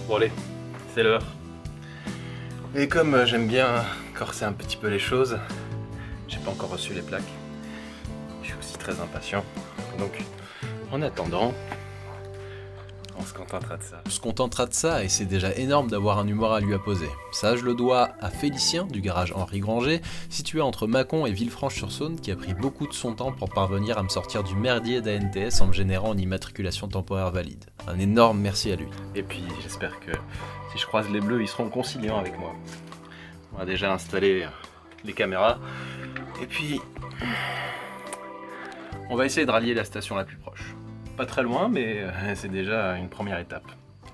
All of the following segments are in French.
Bon allez, c'est l'heure. Et comme j'aime bien corser un petit peu les choses, j'ai pas encore reçu les plaques. Je suis aussi très impatient. Donc, en attendant, on se contentera de ça. On se contentera de ça et c'est déjà énorme d'avoir un humour à lui apposer. Ça, je le dois à Félicien du garage Henri Granger, situé entre Mâcon et Villefranche-sur-Saône, qui a pris beaucoup de son temps pour parvenir à me sortir du merdier d'ANTS en me générant une immatriculation temporaire valide. Un énorme merci à lui. Et puis, j'espère que si je croise les bleus, ils seront conciliants avec moi. On va déjà installer les caméras. Et puis, on va essayer de rallier la station la plus proche. Pas très loin, mais c'est déjà une première étape.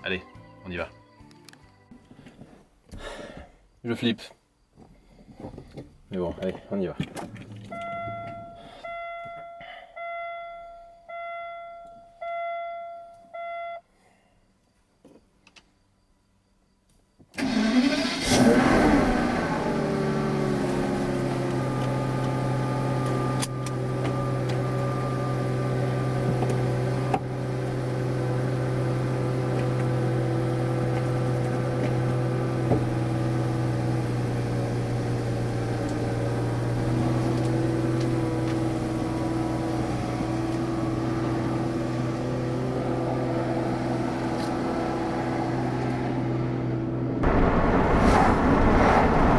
Allez, on y va. Je flippe. Mais bon, allez, on y va.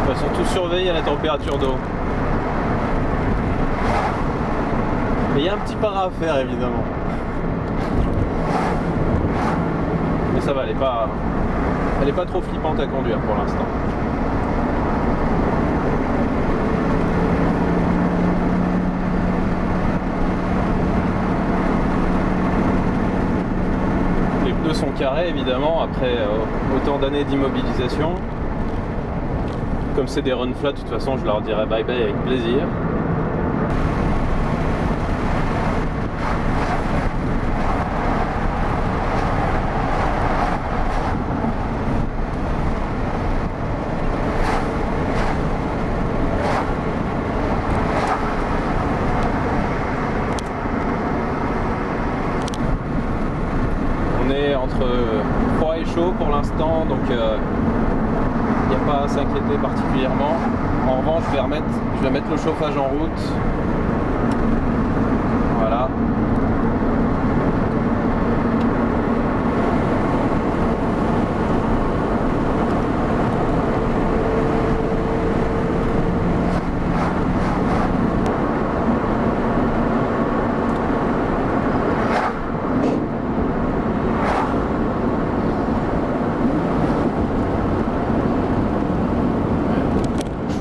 Ils sont tous surveillés à la température d'eau. Mais il y a un petit para à faire évidemment. Mais ça va, elle est pas trop flippante à conduire pour l'instant. Les pneus sont carrés évidemment après autant d'années d'immobilisation. Comme c'est des run flat, de toute façon, je leur dirai bye bye avec plaisir. On est entre froid et chaud pour l'instant, donc il n'y a pas à s'inquiéter particulièrement. En revanche, je vais mettre le chauffage en route. Voilà.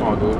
À gauche.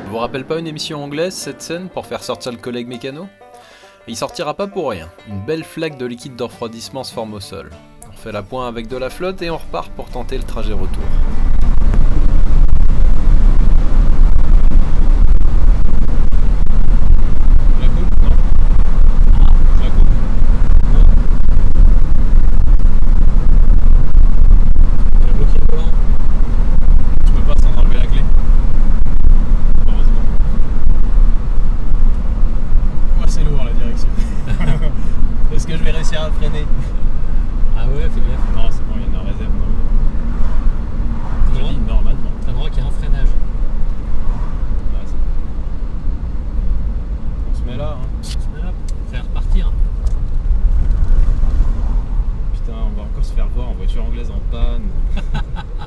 Vous rappelle pas une émission anglaise cette scène pour faire sortir le collègue mécano ? Il sortira pas pour rien, une belle flaque de liquide de refroidissement se forme au sol. On fait la pointe avec de la flotte et on repart pour tenter le trajet retour. Est-ce que je vais réussir à freiner? Ah ouais, fais gaffe. Non, c'est bon, il y en a en réserve. Je dis normalement. T'as le droit qu'il y a un freinage. Ouais, c'est bon. On se met là, hein. On se met là pour faire repartir. Putain, on va encore se faire voir en voiture anglaise en panne.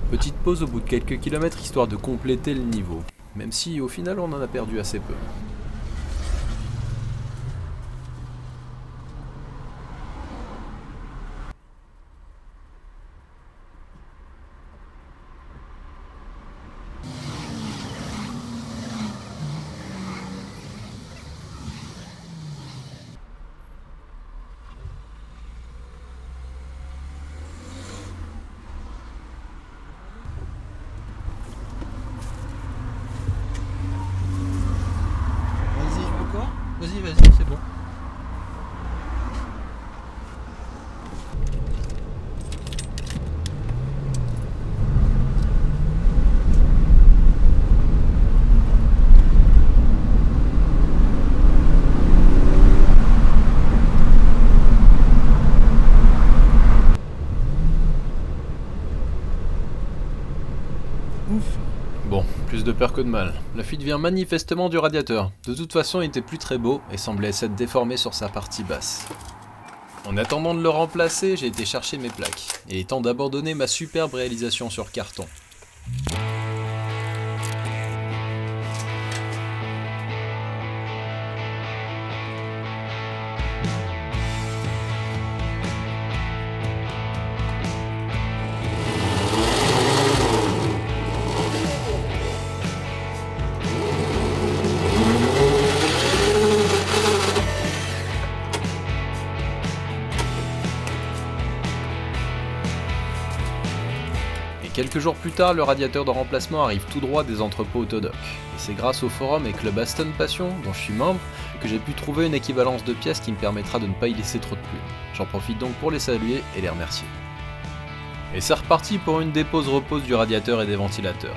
Petite pause au bout de quelques kilomètres histoire de compléter le niveau. Même si au final on en a perdu assez peu. plus de peur que de mal. La fuite vient manifestement du radiateur. De toute façon, il était plus très beau et semblait s'être déformé sur sa partie basse. En attendant de le remplacer, j'ai été chercher mes plaques. Il est temps d'abandonner ma superbe réalisation sur carton. Quelques jours plus tard, le radiateur de remplacement arrive tout droit des entrepôts Autodoc. Et c'est grâce au forum et Club Aston Passion, dont je suis membre, que j'ai pu trouver une équivalence de pièces qui me permettra de ne pas y laisser trop de plumes. J'en profite donc pour les saluer et les remercier. Et c'est reparti pour une dépose-repose du radiateur et des ventilateurs.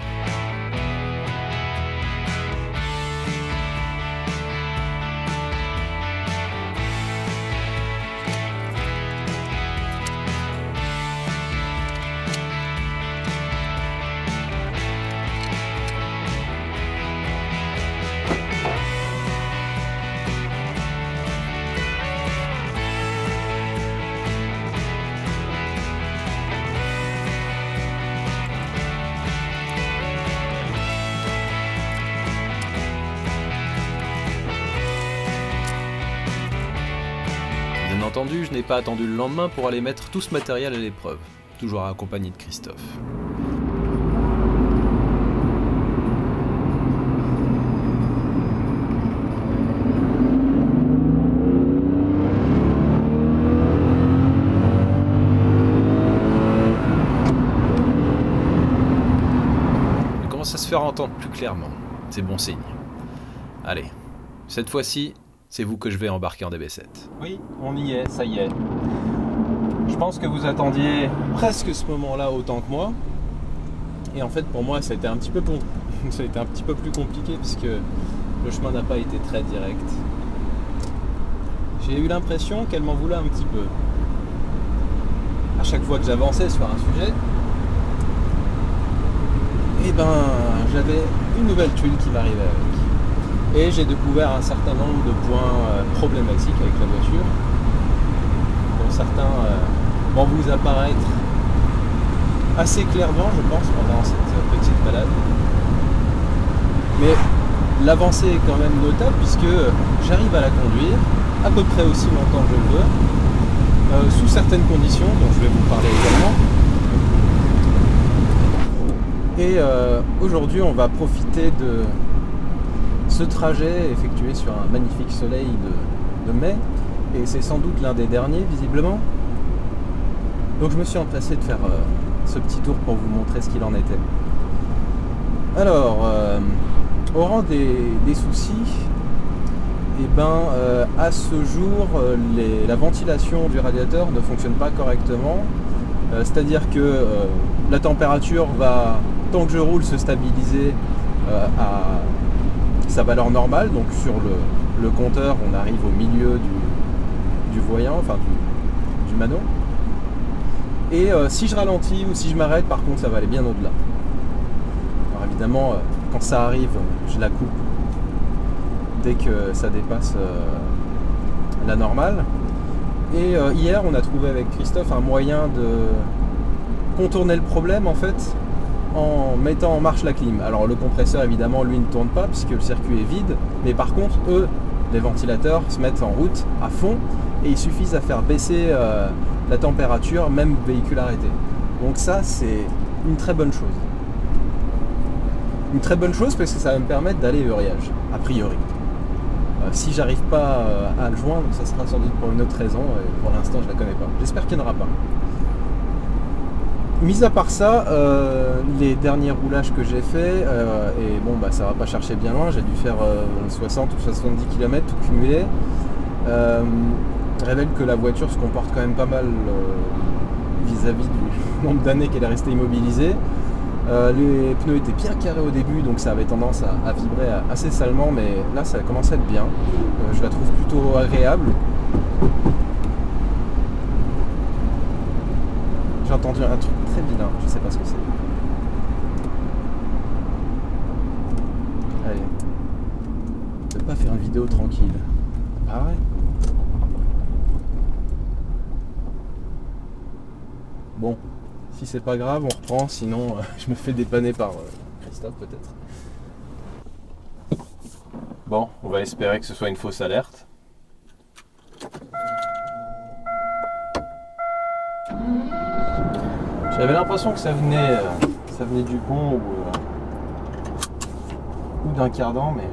Bien entendu, je n'ai pas attendu le lendemain pour aller mettre tout ce matériel à l'épreuve, toujours accompagné de Christophe. Il commence à se faire entendre plus clairement, c'est bon signe. Allez, cette fois-ci, c'est vous que je vais embarquer en DB7. Oui, on y est, ça y est. Je pense que vous attendiez presque ce moment-là autant que moi. Et en fait, pour moi, ça a été un petit peu plus compliqué puisque le chemin n'a pas été très direct. J'ai eu l'impression qu'elle m'en voulait un petit peu. À chaque fois que j'avançais sur un sujet, j'avais une nouvelle tuile qui m'arrivait avec. Et j'ai découvert un certain nombre de points problématiques avec la voiture, dont certains vont vous apparaître assez clairement, je pense, pendant cette petite balade. Mais l'avancée est quand même notable puisque j'arrive à la conduire à peu près aussi longtemps que je le veux, sous certaines conditions dont je vais vous parler également. Et aujourd'hui, on va profiter de ce trajet effectué sur un magnifique soleil de mai, et c'est sans doute l'un des derniers visiblement. Donc je me suis empressé de faire ce petit tour pour vous montrer ce qu'il en était. Alors, au rang des soucis, à ce jour, la ventilation du radiateur ne fonctionne pas correctement. C'est-à-dire que la température va, tant que je roule, se stabiliser à sa valeur normale, donc sur le compteur on arrive au milieu du voyant, enfin du mano, et si je ralentis ou si je m'arrête, par contre ça va aller bien au-delà. Alors évidemment quand ça arrive, je la coupe dès que ça dépasse la normale, et hier on a trouvé avec Christophe un moyen de contourner le problème en fait, en mettant en marche la clim. Alors le compresseur évidemment lui ne tourne pas puisque le circuit est vide, mais par contre eux, les ventilateurs, se mettent en route à fond et il suffit à faire baisser la température même véhicule arrêté. Donc ça c'est une très bonne chose. Une très bonne chose parce que ça va me permettre d'aller Uriage, a priori. Si j'arrive pas à le joindre, ça sera sans doute pour une autre raison, et pour l'instant je la connais pas. J'espère qu'il n'y en aura pas. Mis à part ça, les derniers roulages que j'ai fait, ça va pas chercher bien loin, j'ai dû faire 60 ou 70 km tout cumulé, révèle que la voiture se comporte quand même pas mal vis-à-vis du nombre d'années qu'elle est restée immobilisée. Les pneus étaient bien carrés au début, donc ça avait tendance à vibrer assez salement, mais là ça commence à être bien. Je la trouve plutôt agréable. J'ai entendu un truc très vilain, je sais pas ce que c'est. vidéo tranquille. Pareil. Bon, si c'est pas grave, on reprend, sinon je me fais dépanner par Christophe peut-être. Bon, on va espérer que ce soit une fausse alerte. J'avais l'impression que ça venait du pont ou d'un cardan, mais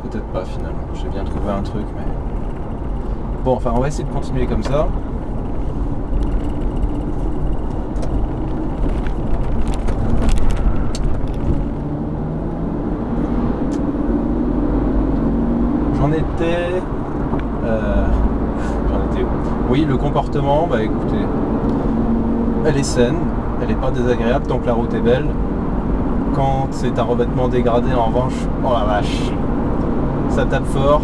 peut-être pas finalement. J'ai bien trouvé un truc, mais bon, enfin, on va essayer de continuer comme ça. J'en étais où? Oui, le comportement, bah écoutez, elle est saine, elle est pas désagréable tant que la route est belle. Quand c'est un revêtement dégradé, en revanche, oh la vache, ça tape fort.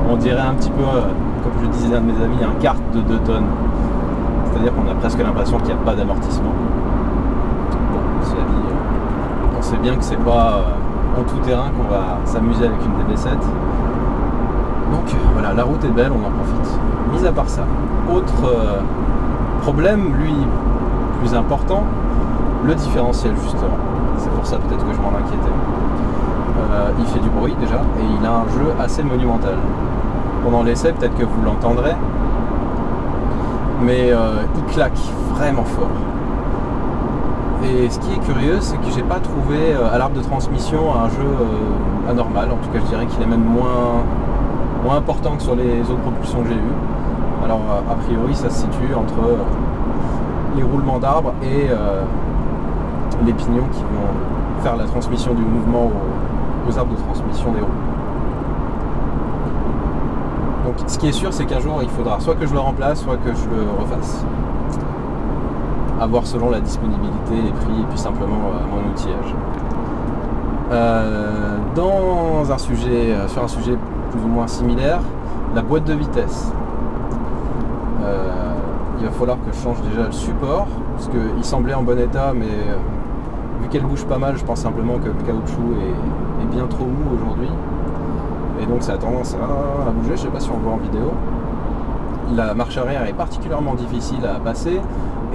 On dirait un petit peu, comme je disais à un de mes amis, un kart de 2 tonnes. C'est-à-dire qu'on a presque l'impression qu'il n'y a pas d'amortissement. Bon, cela dit, on sait bien que c'est pas en tout terrain qu'on va s'amuser avec une DB7. Donc voilà, la route est belle, on en profite. Mis à part ça, autre problème, lui, plus important, le différentiel justement. C'est pour ça peut-être que je m'en inquiétais. Il fait du bruit déjà, et il a un jeu assez monumental. Pendant l'essai, peut-être que vous l'entendrez, mais il claque vraiment fort. Et ce qui est curieux, c'est que j'ai pas trouvé à l'arbre de transmission un jeu anormal. En tout cas, je dirais qu'il est même moins important que sur les autres propulsions que j'ai eues. Alors a priori ça se situe entre les roulements d'arbres et les pignons qui vont faire la transmission du mouvement aux arbres de transmission des roues. Donc ce qui est sûr, c'est qu'un jour il faudra soit que je le remplace, soit que je le refasse. À voir selon la disponibilité, les prix et puis simplement mon outillage. Sur un sujet plus ou moins similaire, la boîte de vitesse. Il va falloir que je change déjà le support, parce qu'il semblait en bon état, mais vu qu'elle bouge pas mal, je pense simplement que le caoutchouc est bien trop mou aujourd'hui. Et donc ça a tendance à bouger, je sais pas si on le voit en vidéo. La marche arrière est particulièrement difficile à passer,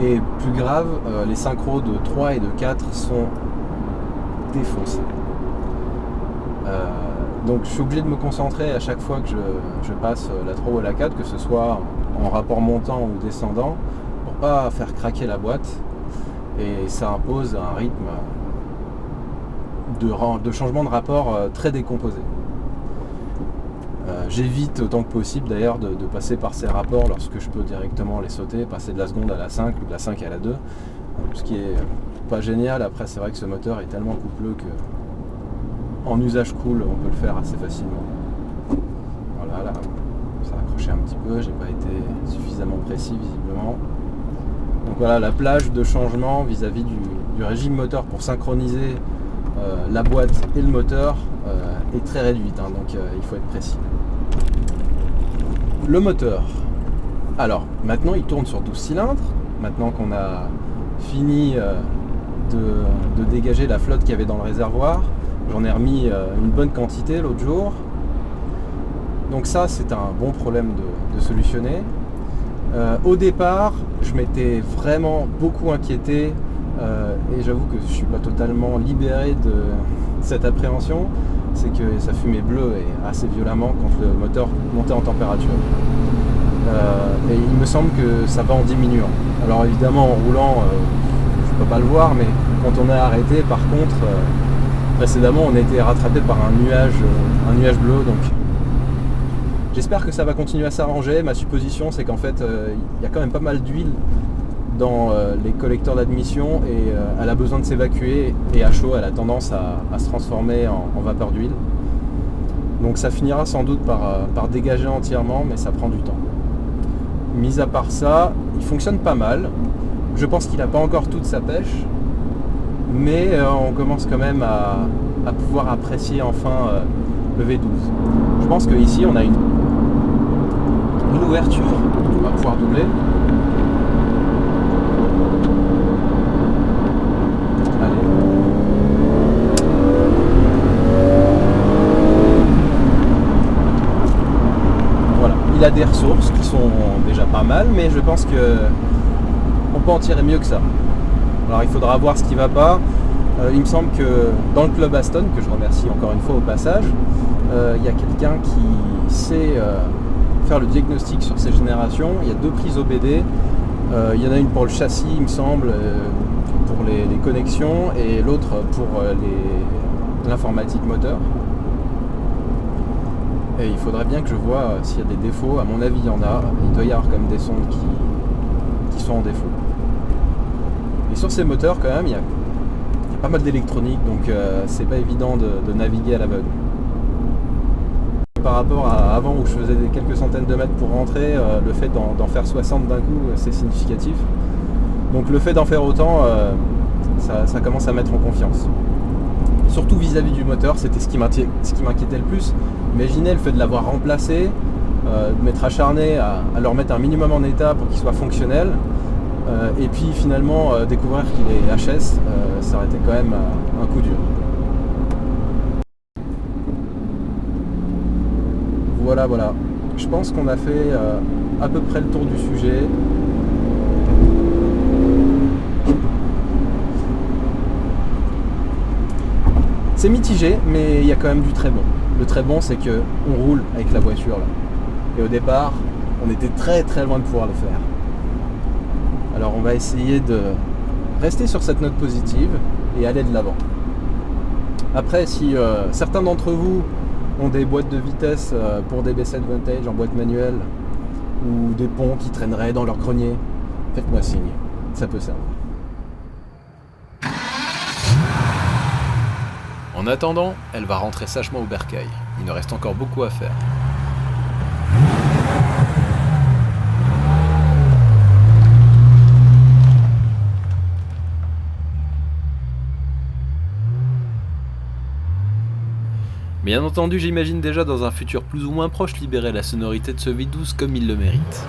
et plus grave, les synchros de 3 et de 4 sont défoncés. Donc je suis obligé de me concentrer à chaque fois que je passe la 3 ou la 4, que ce soit en rapport montant ou descendant, pour pas faire craquer la boîte. Et ça impose un rythme de changement de rapport très décomposé. J'évite autant que possible d'ailleurs de passer par ces rapports lorsque je peux directement les sauter, passer de la seconde à la 5 ou de la 5 à la 2. Ce qui est pas génial. Après c'est vrai que ce moteur est tellement coupleux que en usage cool, on peut le faire assez facilement. Voilà, là, ça a accroché un petit peu, j'ai pas été suffisamment précis visiblement. Donc voilà, la plage de changement vis-à-vis du régime moteur pour synchroniser la boîte et le moteur est très réduite, hein, donc il faut être précis. Le moteur. Alors, maintenant il tourne sur 12 cylindres, maintenant qu'on a fini de dégager la flotte qu'il y avait dans le réservoir. J'en ai remis une bonne quantité l'autre jour. Donc ça, c'est un bon problème de solutionner. Au départ, je m'étais vraiment beaucoup inquiété et j'avoue que je ne suis pas totalement libéré de cette appréhension. C'est que ça fumait bleu et assez violemment quand le moteur montait en température. Et il me semble que ça va en diminuant. Alors évidemment, en roulant, je ne peux pas le voir, mais quand on est arrêté, par contre... précédemment, on a été rattrapé par un nuage bleu, donc j'espère que ça va continuer à s'arranger. Ma supposition, c'est qu'en fait, il y a quand même pas mal d'huile dans les collecteurs d'admission et elle a besoin de s'évacuer et à chaud, elle a tendance à se transformer en vapeur d'huile. Donc ça finira sans doute par dégager entièrement, mais ça prend du temps. Mis à part ça, il fonctionne pas mal. Je pense qu'il n'a pas encore toute sa pêche. Mais on commence quand même à pouvoir apprécier enfin le V12. Je pense qu'ici on a une ouverture, on va pouvoir doubler. Allez. pas en tirer mieux que ça. Alors il faudra voir ce qui va pas. Il me semble que dans le club Aston, que je remercie encore une fois au passage, il y a quelqu'un qui sait faire le diagnostic sur ces générations. Il y a 2 prises OBD. Il y en a une pour le châssis, il me semble, pour les connexions, et l'autre pour l'informatique moteur. Et il faudrait bien que je vois s'il y a des défauts. À mon avis, il y en a. Il doit y avoir quand même des sondes qui sont en défaut. Et sur ces moteurs, quand même, il y a pas mal d'électronique, donc c'est pas évident de naviguer à l'aveugle. Par rapport à avant où je faisais quelques centaines de mètres pour rentrer, le fait d'en faire 60 d'un coup, c'est significatif. Donc le fait d'en faire autant, ça commence à mettre en confiance. Surtout vis-à-vis du moteur, c'était ce qui m'inquiétait le plus. Imaginez le fait de l'avoir remplacé, de m'être acharné à le remettre un minimum en état pour qu'il soit fonctionnel, et puis finalement découvrir qu'il est HS, ça aurait été quand même un coup dur. Voilà. Je pense qu'on a fait à peu près le tour du sujet. C'est mitigé, mais il y a quand même du très bon. Le très bon, c'est qu'on roule avec la voiture là. Et au départ, on était très très loin de pouvoir le faire. Alors on va essayer de rester sur cette note positive et aller de l'avant. Après, si certains d'entre vous ont des boîtes de vitesse pour des B7 Vantage en boîte manuelle ou des ponts qui traîneraient dans leur grenier, faites-moi signe, ça peut servir. En attendant, elle va rentrer sagement au bercail. Il nous reste encore beaucoup à faire. Bien entendu, j'imagine déjà dans un futur plus ou moins proche libérer la sonorité de ce V12 comme il le mérite.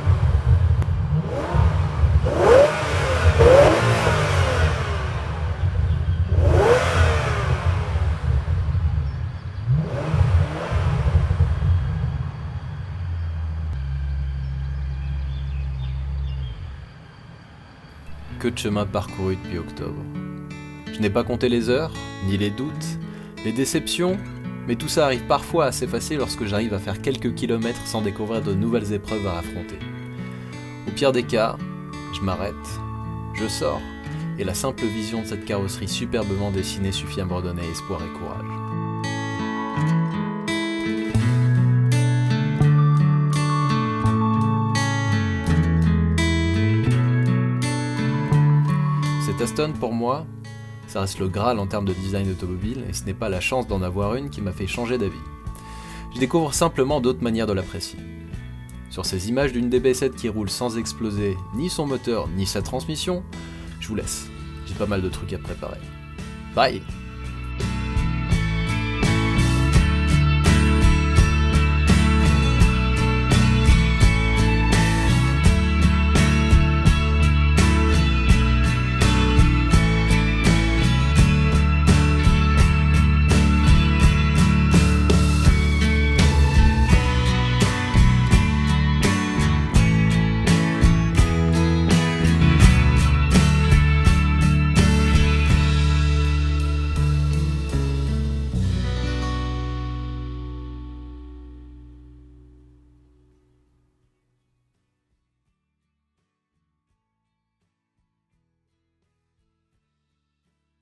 Que de chemin parcouru depuis octobre. Je n'ai pas compté les heures, ni les doutes, les déceptions, mais tout ça arrive parfois à s'effacer lorsque j'arrive à faire quelques kilomètres sans découvrir de nouvelles épreuves à affronter. Au pire des cas, je m'arrête, je sors, et la simple vision de cette carrosserie superbement dessinée suffit à me redonner espoir et courage. Cette Aston, pour moi, ça reste le Graal en termes de design automobile, et ce n'est pas la chance d'en avoir une qui m'a fait changer d'avis. Je découvre simplement d'autres manières de l'apprécier. Sur ces images d'une DB7 qui roule sans exploser ni son moteur ni sa transmission, je vous laisse. J'ai pas mal de trucs à préparer. Bye!